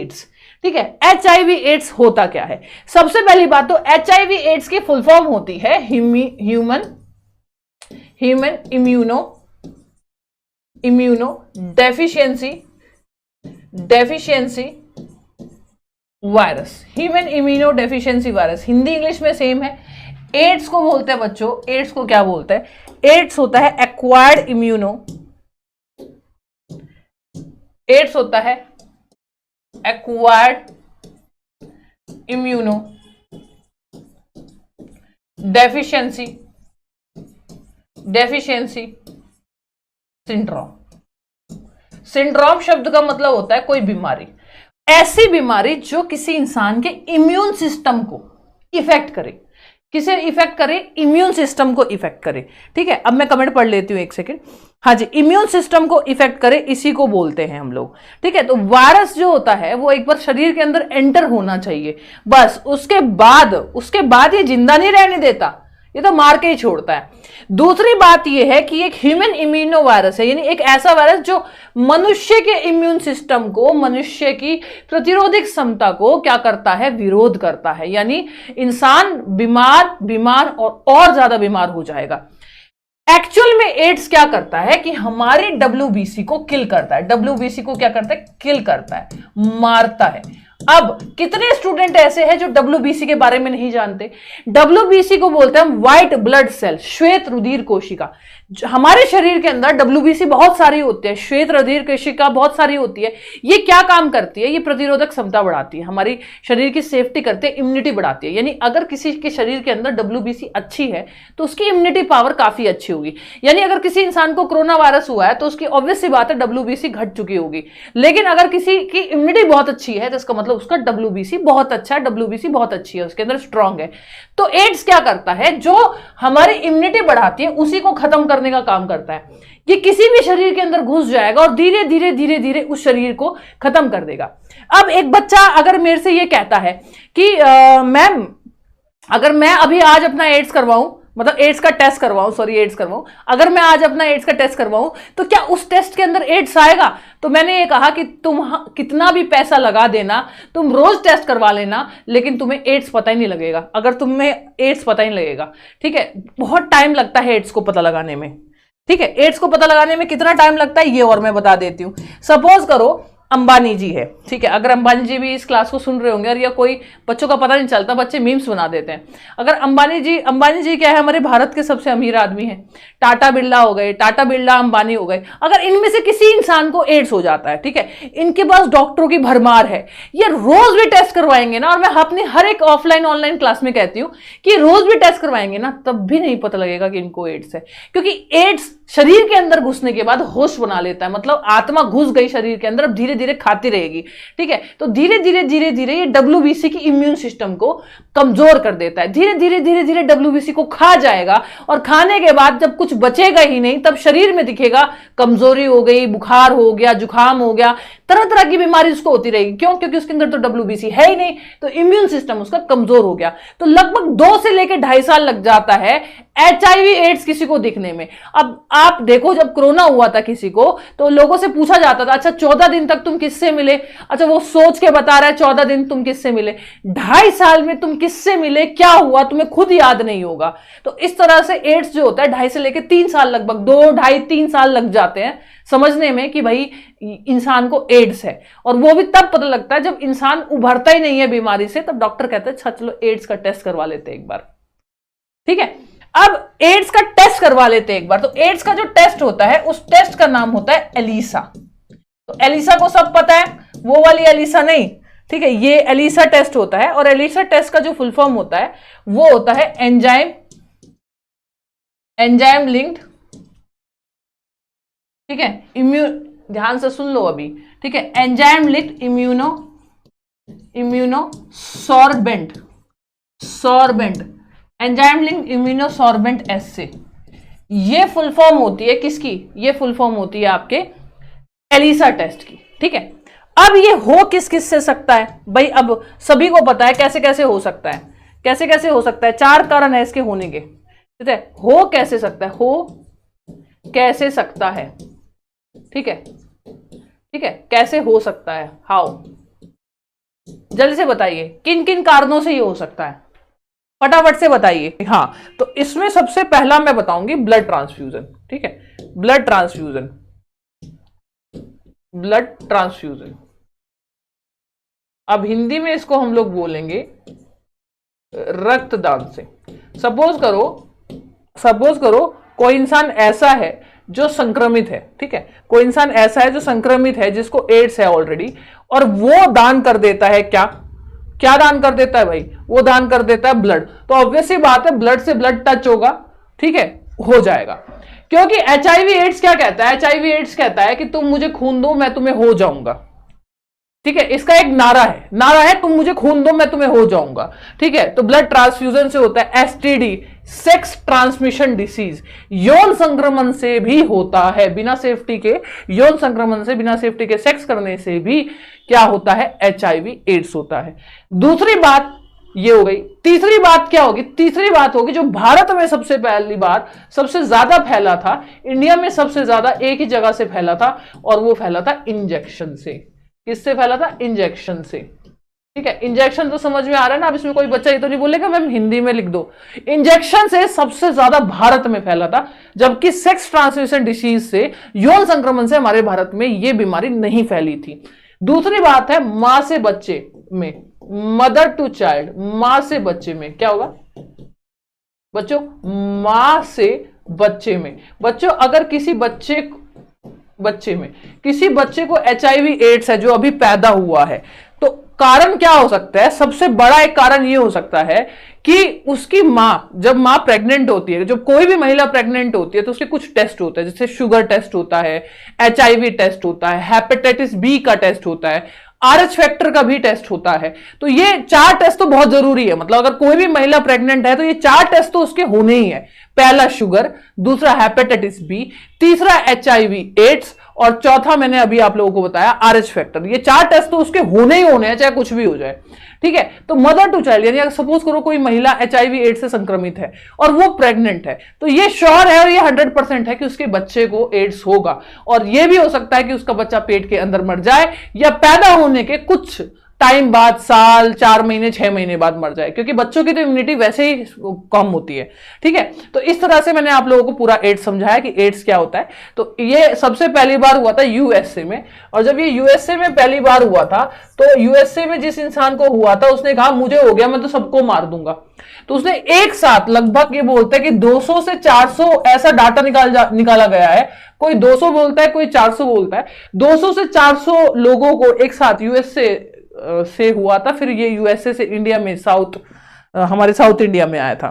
Ads. ठीक है, HIV ads होता क्या है? सबसे पहली बात तो HIV एड्स की फुल फॉर्म होती है human immuno deficiency virus. Human immuno deficiency virus Hindi English में सेम है। एड्स को बोलते हैं बच्चों, एड्स को क्या बोलते हैं? एड्स होता है एक्वायर्ड इम्यूनो डेफिशिएंसी सिंड्रोम शब्द का मतलब होता है कोई बीमारी, ऐसी बीमारी जो किसी इंसान के इम्यून सिस्टम को इफेक्ट करे। किसे इफेक्ट करे? इम्यून सिस्टम को इफेक्ट करे। ठीक है, अब मैं कमेंट पढ़ लेती हूं एक सेकेंड। हाँ जी, इम्यून सिस्टम को इफेक्ट करे, इसी को बोलते हैं हम लोग। ठीक है, तो वायरस जो होता है वो एक बार शरीर के अंदर एंटर होना चाहिए, बस उसके बाद ये जिंदा नहीं रहने देता, ये तो मार के ही छोड़ता है। दूसरी बात ये है कि एक ह्यूमन इम्यूनो वायरस है, यानी एक ऐसा वायरस जो मनुष्य के इम्यून सिस्टम को, मनुष्य की प्रतिरोधक क्षमता को क्या करता है? विरोध करता है, यानी इंसान बीमार और ज्यादा बीमार हो जाएगा। एक्चुअल में एड्स क्या करता है कि हमारे WBC को किल करता है। WBC को क्या करता है? किल करता है, मारता है। अब कितने स्टूडेंट ऐसे हैं जो WBC के बारे में नहीं जानते? WBC को बोलते हैं हम व्हाइट ब्लड सेल, श्वेत रुधिर कोशिका। हमारे शरीर के अंदर WBC बहुत सारी होती है, श्वेत रुधिर कोशिका बहुत सारी होती है। ये क्या काम करती है? ये प्रतिरोधक क्षमता बढ़ाती है, हमारी शरीर की सेफ्टी करते हैं, इम्यूनिटी बढ़ाती है। यानी अगर किसी के शरीर के अंदर WBC अच्छी है तो उसकी इम्यूनिटी पावर काफी अच्छी होगी। यानी अगर किसी इंसान को कोरोना वायरस हुआ है तो उसकी ऑब्वियस सी बात है WBC घट चुकी होगी। लेकिन अगर किसी की इम्यूनिटी बहुत अच्छी है तो इसका मतलब उसका WBC बहुत अच्छा है, WBC बहुत अच्छी है, उसके अंदर स्ट्रांग है। तो एड्स क्या करता है? जो हमारी इम्यूनिटी बढ़ाती है उसी को खत्म करने का काम करता है। ये किसी भी शरीर के अंदर घुस जाएगा और धीरे धीरे उस शरीर को खत्म कर देगा। अब एक बच्चा अगर मेरे से ये कहता है कि मैम अगर मैं अभी आज अपना एड्स करवाऊं, मतलब एड्स का टेस्ट करवाऊं, अगर मैं आज अपना एड्स का टेस्ट करवाऊं तो क्या उस टेस्ट के अंदर एड्स आएगा? तो मैंने ये कहा कि तुम कितना भी पैसा लगा देना, तुम रोज टेस्ट करवा लेना, लेकिन तुम्हें एड्स पता ही नहीं लगेगा। अगर तुम्हें एड्स पता ही नहीं लगेगा, ठीक है, बहुत टाइम लगता है एड्स को पता लगाने में। ठीक है, एड्स को पता लगाने में कितना टाइम लगता है ये और मैं बता देती हूं। सपोज करो अंबानी जी है, ठीक है, अगर अंबानी जी भी इस क्लास को सुन रहे होंगे, और या कोई बच्चों का पता नहीं चलता, बच्चे मीम्स बना देते हैं। अगर अंबानी जी क्या है? हमारे भारत के सबसे अमीर आदमी हैं। टाटा बिरला हो गए, अंबानी हो गए। अगर इनमें से किसी इंसान को एड्स हो जाता है, ठीक है, इनके पास डॉक्टरों की भरमार है, ये रोज भी टेस्ट करवाएंगे ना, और मैं अपनी हर एक ऑफलाइन ऑनलाइन क्लास में कहती हूं कि रोज भी टेस्ट करवाएंगे ना, तब भी नहीं पता लगेगा कि इनको एड्स है। क्योंकि एड्स शरीर के अंदर घुसने के बाद होश बना लेता है, मतलब आत्मा घुस गई शरीर के अंदर, अब धीरे धीरे खाती रहेगी। ठीक है, तो धीरे धीरे ये WBC की इम्यून सिस्टम को कमजोर कर देता है। धीरे धीरे WBC को खा जाएगा, और खाने के बाद जब कुछ बचेगा ही नहीं तब शरीर में दिखेगा कमजोरी हो गई, बुखार हो गया, जुकाम हो गया, तरह तरह की बीमारी उसको होती रहेगी। क्यों? क्योंकि उसके अंदर तो WBC है ही नहीं, तो इम्यून सिस्टम उसका कमजोर हो गया। तो लगभग 2 से लेकर 2.5 साल लग जाता है HIV एड्स किसी को दिखने में। अब आप देखो, जब कोरोना हुआ था किसी को, तो लोगों से पूछा जाता था, अच्छा 14 दिन तक तुम किससे मिले? अच्छा वो सोच के बता रहा है 14 दिन तुम किससे मिले। 2.5 साल में तुम किससे मिले, क्या हुआ, तुम्हें खुद याद नहीं होगा। तो इस तरह से एड्स जो होता है 2.5 से लेकर 3 साल, लगभग 2, 2.5, 3 साल लग जाते हैं समझने में कि भाई इंसान को एड्स है। और वो भी तब पता लगता है जब इंसान उभरता ही नहीं है बीमारी से, तब डॉक्टर कहते हैं अच्छा चलो एड्स का टेस्ट करवा लेते हैं एक बार। ठीक है, अब एड्स का टेस्ट करवा लेते हैं एक बार। तो एड्स का जो टेस्ट होता है उस टेस्ट का नाम होता है एलिसा। तो एलिसा को सब पता है, वो वाली एलिसा नहीं, ठीक है, ये एलिसा टेस्ट होता है। और एलिसा टेस्ट का जो फुल फॉर्म होता है वो होता है एंजाइम लिंक्ड, ठीक है, ध्यान से सुन लो अभी, ठीक है, enzyme linked immuno sorbent, enzyme linked immuno sorbent assay. ये फुल फॉर्म होती है किसकी? ये फुल फॉर्म होती है आपके एलिसा टेस्ट की। ठीक है, अब ये हो किस किस से सकता है भाई? अब सभी को पता है कैसे कैसे हो सकता है, कैसे कैसे हो सकता है। 4 कारण है इसके होने के। ठीक है, हो कैसे सकता है, हो कैसे सकता है, ठीक है, ठीक है, कैसे हो सकता है, हाउ। जल्दी से बताइए किन किन कारणों से ये हो सकता है, फटाफट से बताइए। हाँ, तो इसमें सबसे पहला मैं बताऊंगी ब्लड ट्रांसफ्यूजन। ठीक है, ब्लड ट्रांसफ्यूजन, ब्लड ट्रांसफ्यूजन, अब हिंदी में इसको हम लोग बोलेंगे रक्तदान से। सपोज करो कोई इंसान ऐसा है जो संक्रमित है, ठीक है, कोई इंसान ऐसा है जो संक्रमित है, जिसको एड्स है ऑलरेडी, और वो दान कर देता है, क्या दान कर देता है भाई, वो दान कर देता है ब्लड। तो ऑब्वियस सी बात है ब्लड से ब्लड टच होगा, ठीक है, हो जाएगा। क्योंकि एचआईवी एड्स क्या कहता है, एचआईवी एड्स कहता है कि तुम मुझे खून दो मैं तुम्हें हो जाऊंगा। ठीक है, इसका एक नारा है तुम मुझे खून दो मैं तुम्हें हो जाऊंगा। ठीक है, तो ब्लड ट्रांसफ्यूजन से होता है एसटीडी, सेक्स ट्रांसमिशन डिसीज, यौन संक्रमण से भी होता है, बिना सेफ्टी के यौन संक्रमण से, बिना सेफ्टी के सेक्स करने से भी क्या होता है, एचआईवी एड्स होता है। दूसरी बात ये हो गई। तीसरी बात क्या होगी, तीसरी बात होगी जो भारत में सबसे पहली बार सबसे ज्यादा फैला था, इंडिया में सबसे ज्यादा एक ही जगह से फैला था, और वो फैला था इंजेक्शन से। किससे फैला था, इंजेक्शन से। ठीक है, इंजेक्शन तो समझ में आ रहा है ना, अब इसमें कोई बच्चा ये तो नहीं बोलेगा मैम हिंदी में लिख दो। इंजेक्शन से सबसे ज्यादा भारत में फैला था, जबकि सेक्स ट्रांसमिशन डिसीज से, यौन संक्रमण से हमारे भारत में यह बीमारी नहीं फैली थी। दूसरी बात है मां से बच्चे में, मदर टू चाइल्ड, मां से बच्चे में क्या होगा बच्चों, मां से बच्चे में। बच्चों अगर किसी बच्चे को एचआईवी एड्स है जो अभी पैदा हुआ है, तो कारण क्या हो सकता है, सबसे बड़ा एक कारण यह हो सकता है कि उसकी मां, जब मां प्रेग्नेंट होती है, जब कोई भी महिला प्रेग्नेंट होती है तो उसके कुछ टेस्ट होते हैं, जैसे शुगर टेस्ट होता है, एचआईवी टेस्ट होता है, हेपेटाइटिस बी का टेस्ट होता है, आरएच फैक्टर का भी टेस्ट होता है। तो ये 4 टेस्ट तो बहुत जरूरी है, मतलब अगर कोई भी महिला प्रेग्नेंट है तो ये 4 टेस्ट तो उसके होने ही है। पहला शुगर, दूसरा हेपेटाइटिस बी, तीसरा एचआईवी एड्स, और चौथा मैंने अभी आप लोगों को बताया आरएच फैक्टर। ये 4 टेस्ट तो उसके होने ही होने हैं, चाहे कुछ भी हो जाए। ठीक है, तो मदर टू चाइल्ड, यानी अगर सपोज करो कोई महिला एचआईवी एड्स से संक्रमित है और वो प्रेग्नेंट है, तो ये श्योर है और ये 100% है कि उसके बच्चे को एड्स होगा, और ये भी हो सकता है कि उसका बच्चा पेट के अंदर मर जाए या पैदा होने के कुछ टाइम बाद, साल, 4 महीने, 6 महीने बाद मर जाए, क्योंकि बच्चों की तो इम्यूनिटी वैसे ही कम होती है। ठीक है, तो इस तरह से मैंने आप लोगों को पूरा एड्स समझाया कि एड्स क्या होता है। तो ये सबसे पहली बार हुआ था यूएसए में, और जब ये यूएसए में पहली बार हुआ था तो यूएसए में जिस इंसान को हुआ था उसने कहा मुझे हो गया, मैं तो सबको मार दूंगा। तो उसने एक साथ लगभग, ये बोलते हैं कि 200 से 400 ऐसा डाटा निकाला गया है, कोई 200 बोलता है, कोई 400 बोलता है, 200 से 400 लोगों को एक साथ यूएसए से हुआ था। फिर ये यूएसए से इंडिया में हमारे साउथ इंडिया में आया था।